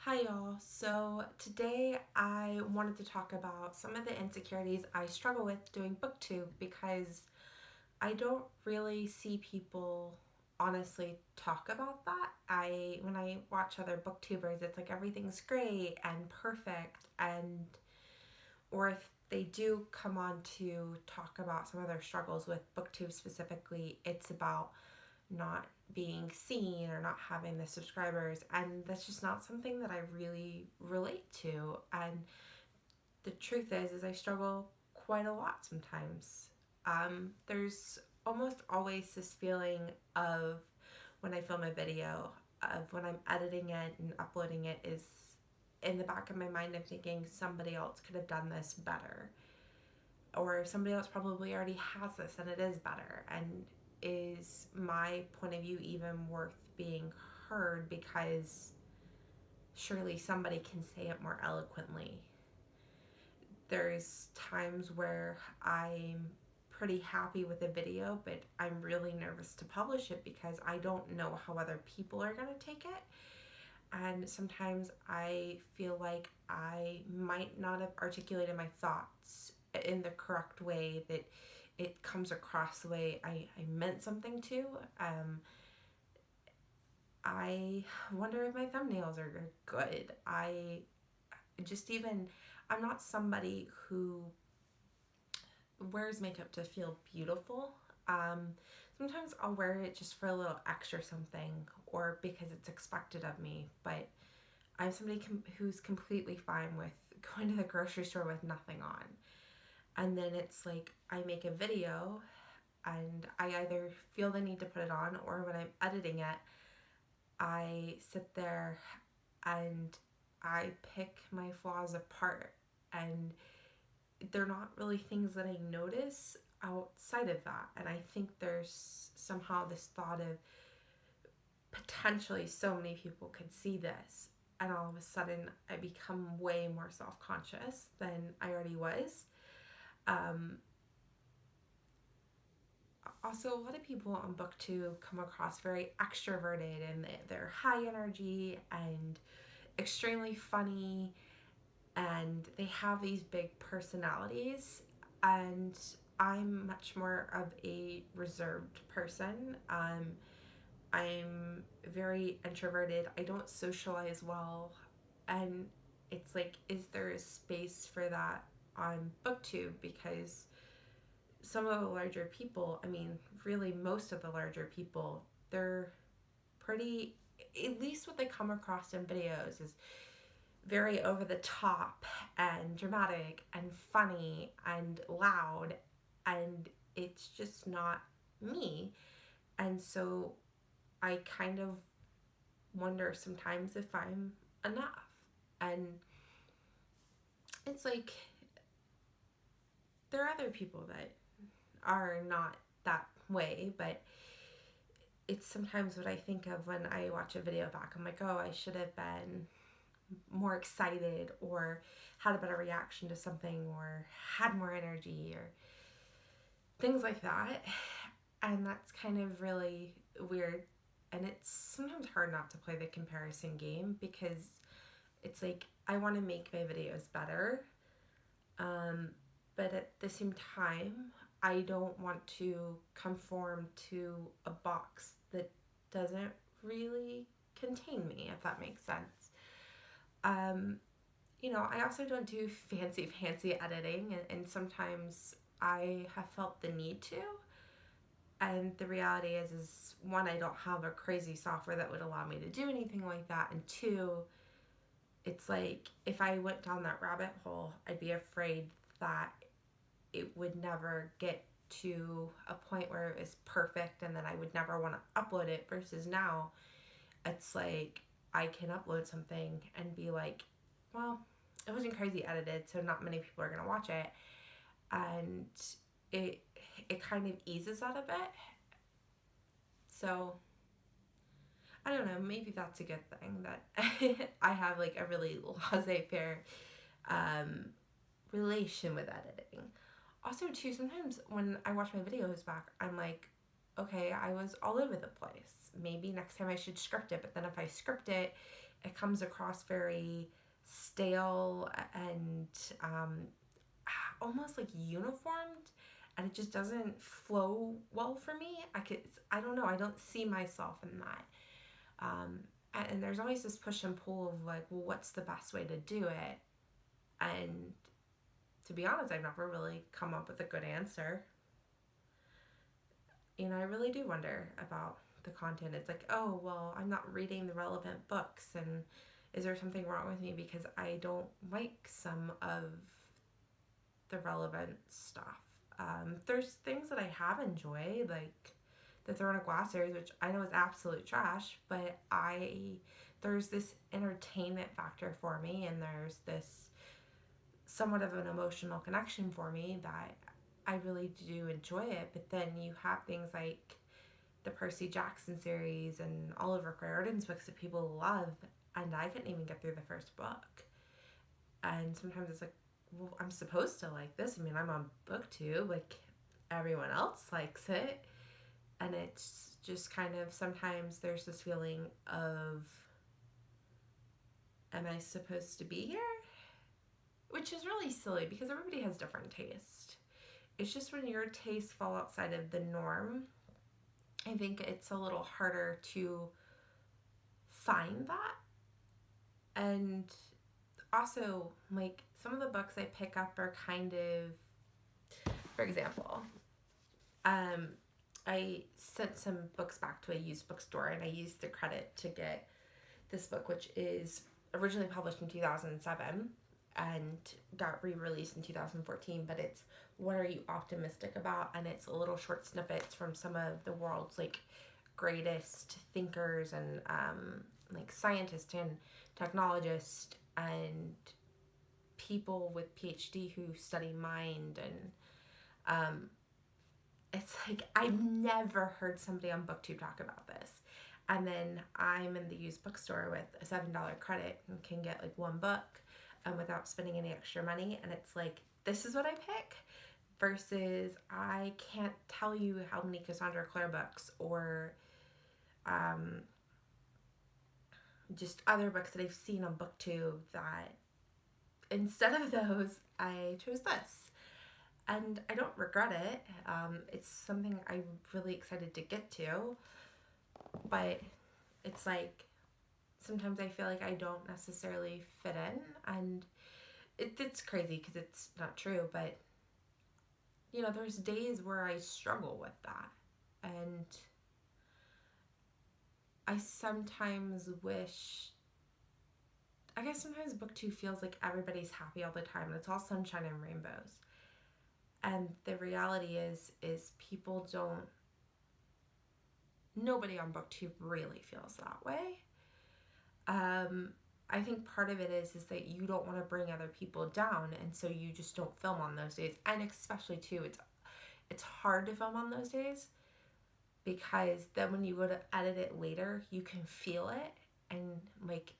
Hi y'all. So today I wanted to talk about some of the insecurities I struggle with doing Booktube because I don't really see people honestly talk about that. When I watch other booktubers, it's like everything's great and perfect, and or if they do come on to talk about some of their struggles with Booktube specifically, it's about not being seen or not having the subscribers, and that's just not something that I really relate to. And the truth is I struggle quite a lot sometimes. There's almost always this feeling of when I film a video, of when I'm editing it and uploading it, is in the back of my mind I'm thinking somebody else could have done this better, or somebody else probably already has this and it is better. And is my point of view even worth being heard, because surely somebody can say it more eloquently? There's times where I'm pretty happy with a video, but I'm really nervous to publish it because I don't know how other people are going to take it. And sometimes I feel like I might not have articulated my thoughts in the correct way, that it comes across the way I meant something to. I wonder if my thumbnails are good. I'm not somebody who wears makeup to feel beautiful. Um, Sometimes I'll wear it just for a little extra something, or because it's expected of me, but I'm somebody who's completely fine with going to the grocery store with nothing on. And then it's like I make a video and I either feel the need to put it on, or when I'm editing it, I sit there and I pick my flaws apart, and they're not really things that I notice outside of that. And I think there's somehow this thought of potentially so many people could see this, and all of a sudden I become way more self-conscious than I already was. Um, Also, a lot of people on Booktube come across very extroverted, and they're high energy and extremely funny, and they have these big personalities. And I'm much more of a reserved person. I'm very introverted. I don't socialize well. And it's like, is there a space for that on Booktube? Because some of the larger people, I mean, really most of the larger people, they're pretty, at least what they come across in videos is very over the top and dramatic and funny and loud, and it's just not me. And so I kind of wonder sometimes if I'm enough. And it's like there are other people that are not that way, but it's sometimes what I think of when I watch a video back. I'm like, oh, I should have been more excited, or had a better reaction to something, or had more energy, or things like that. And that's kind of really weird. And it's sometimes hard not to play the comparison game, because it's like I want to make my videos better. But at the same time, I don't want to conform to a box that doesn't really contain me, if that makes sense. I also don't do fancy editing, and sometimes I have felt the need to. And the reality is one, I don't have a crazy software that would allow me to do anything like that. And two, it's like if I went down that rabbit hole, I'd be afraid that it would never get to a point where it was perfect, and then I would never want to upload it. Versus now, it's like I can upload something and be like, well, it wasn't crazy edited, so not many people are going to watch it. And it kind of eases that a bit. So I don't know, maybe that's a good thing that I have like a really laissez-faire relation with editing. Also too, sometimes when I watch my videos back, I'm like, okay, I was all over the place. Maybe next time I should script it. But then if I script it, it comes across very stale and almost like uniformed, and it just doesn't flow well for me. I don't know, I don't see myself in that. And there's always this push and pull of like, well, what's the best way to do it? And to be honest, I've never really come up with a good answer. I really do wonder about the content. It's like, oh, well, I'm not reading the relevant books, and is there something wrong with me because I don't like some of the relevant stuff? There's things that I have enjoyed, like the Throne of Glass series, which I know is absolute trash, but there's this entertainment factor for me, and there's this somewhat of an emotional connection for me that I really do enjoy it. But then you have things like the Percy Jackson series and Oliver Riordan's books that people love, and I couldn't even get through the first book. And sometimes it's like, well, I'm supposed to like this. I mean, I'm on Booktube, like everyone else likes it. And it's just kind of, sometimes there's this feeling of, am I supposed to be here? Which is really silly because everybody has different taste. It's just when your tastes fall outside of the norm, I think it's a little harder to find that. And also, like, some of the books I pick up are kind of, for example, I sent some books back to a used bookstore, and I used the credit to get this book, which is originally published in 2007 and got re-released in 2014, but it's What Are You Optimistic About? And it's a little short snippets from some of the world's like greatest thinkers and like scientists and technologists and people with PhD who study mind. And it's like, I've never heard somebody on Booktube talk about this. And then I'm in the used bookstore with a $7 credit and can get like one book without spending any extra money. And it's like, this is what I pick. Versus I can't tell you how many Cassandra Clare books or just other books that I've seen on Booktube that instead of those, I chose this. And I don't regret it. It's something I'm really excited to get to. But it's like, sometimes I feel like I don't necessarily fit in. And it's crazy because it's not true. But, there's days where I struggle with that. And I sometimes wish, I guess sometimes Booktube feels like everybody's happy all the time. And it's all sunshine and rainbows. And the reality is people don't, nobody on Booktube really feels that way. I think part of it is that you don't want to bring other people down, and so you just don't film on those days. And especially too, it's hard to film on those days because then when you go to edit it later, you can feel it, and like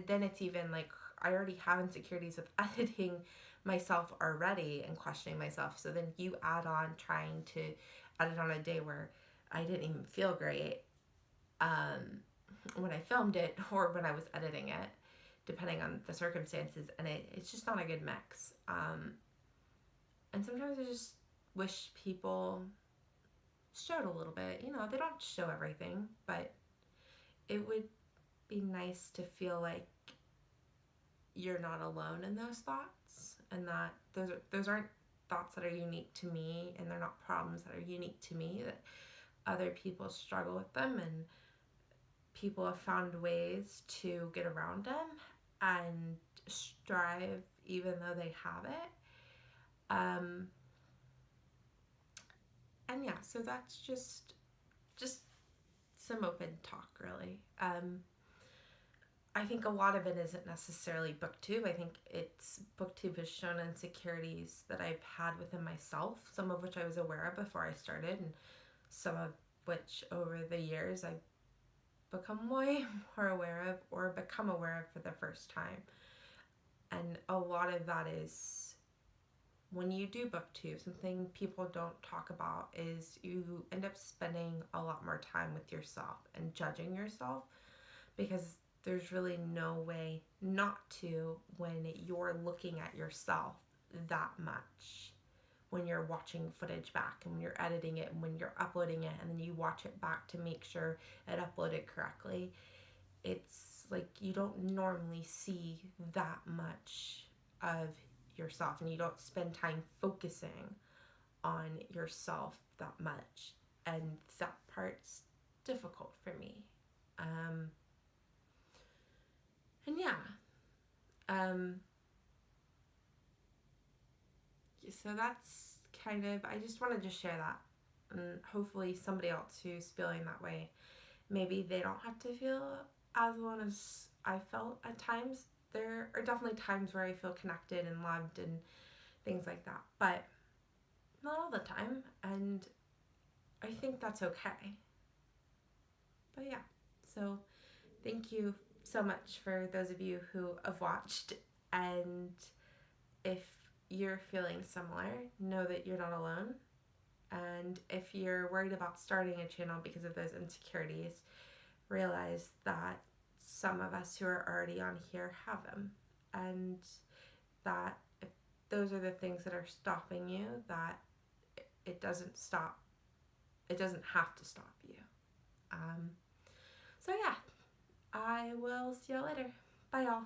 then it's even like, I already have insecurities with editing myself already and questioning myself. So then you add on trying to edit on a day where I didn't even feel great when I filmed it or when I was editing it, depending on the circumstances. And it's just not a good mix. And sometimes I just wish people showed a little bit. They don't show everything, but it would be nice to feel like you're not alone in those thoughts, and that those aren't thoughts that are unique to me, and they're not problems that are unique to me, that other people struggle with them, and people have found ways to get around them and strive even though they have it. And yeah, so that's just some open talk, really. I think a lot of it isn't necessarily Booktube. I think it's Booktube has shown insecurities that I've had within myself, some of which I was aware of before I started, and some of which over the years I've become way more aware of or become aware of for the first time. And a lot of that is when you do Booktube, something people don't talk about is you end up spending a lot more time with yourself and judging yourself, because there's really no way not to when you're looking at yourself that much. When you're watching footage back and when you're editing it and when you're uploading it and then you watch it back to make sure it uploaded correctly, it's like you don't normally see that much of yourself and you don't spend time focusing on yourself that much. And that part's difficult for me. And yeah. So that's kind of, I just wanted to share that. And hopefully somebody else who's feeling that way, maybe they don't have to feel as alone as I felt at times. There are definitely times where I feel connected and loved and things like that, but not all the time, and I think that's okay. But yeah, so thank you so much for those of you who have watched, and if you're feeling similar, know that you're not alone. And if you're worried about starting a channel because of those insecurities, realize that some of us who are already on here have them, and that if those are the things that are stopping you, that it doesn't have to stop you. So yeah, I will see y'all later. Bye y'all.